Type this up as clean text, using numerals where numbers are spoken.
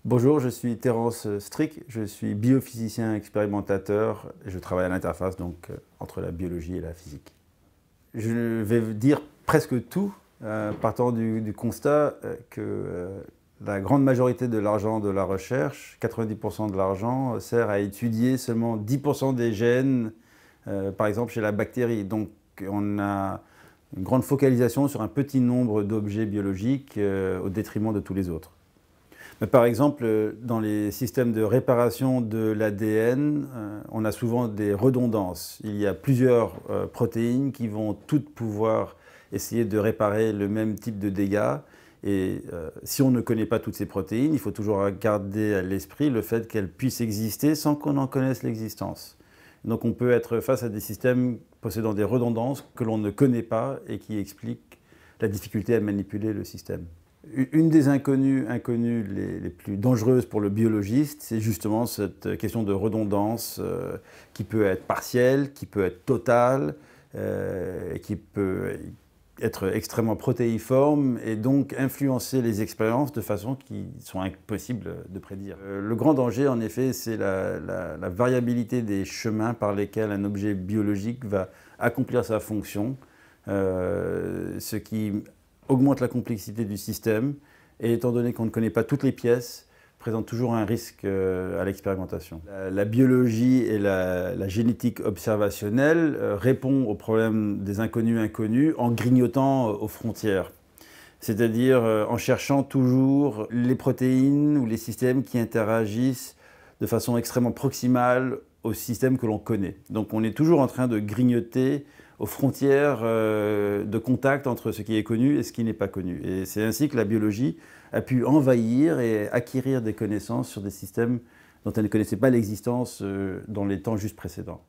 Bonjour, je suis Terence Strick, je suis biophysicien expérimentateur et je travaille à l'interface entre la biologie et la physique. Je vais dire presque tout, partant du constat que la grande majorité de l'argent de la recherche, 90% de l'argent, sert à étudier seulement 10% des gènes, par exemple chez la bactérie. Donc on a une grande focalisation sur un petit nombre d'objets biologiques au détriment de tous les autres. Par exemple, dans les systèmes de réparation de l'ADN, on a souvent des redondances. Il y a plusieurs protéines qui vont toutes pouvoir essayer de réparer le même type de dégâts. Et si on ne connaît pas toutes ces protéines, il faut toujours garder à l'esprit le fait qu'elles puissent exister sans qu'on en connaisse l'existence. Donc on peut être face à des systèmes possédant des redondances que l'on ne connaît pas et qui expliquent la difficulté à manipuler le système. Une des inconnues les plus dangereuses pour le biologiste, c'est justement cette question de redondance qui peut être partielle, qui peut être totale, et qui peut être extrêmement protéiforme et donc influencer les expériences de façon qui sont impossibles de prédire. Le grand danger, en effet, c'est la variabilité des chemins par lesquels un objet biologique va accomplir sa fonction, ce qui augmente la complexité du système et étant donné qu'on ne connaît pas toutes les pièces, présente toujours un risque à l'expérimentation. La biologie et la génétique observationnelle répond au problème des inconnus en grignotant aux frontières. C'est-à-dire en cherchant toujours les protéines ou les systèmes qui interagissent de façon extrêmement proximale au système que l'on connaît. Donc on est toujours en train de grignoter aux frontières de contact entre ce qui est connu et ce qui n'est pas connu. Et c'est ainsi que la biologie a pu envahir et acquérir des connaissances sur des systèmes dont elle ne connaissait pas l'existence dans les temps juste précédents.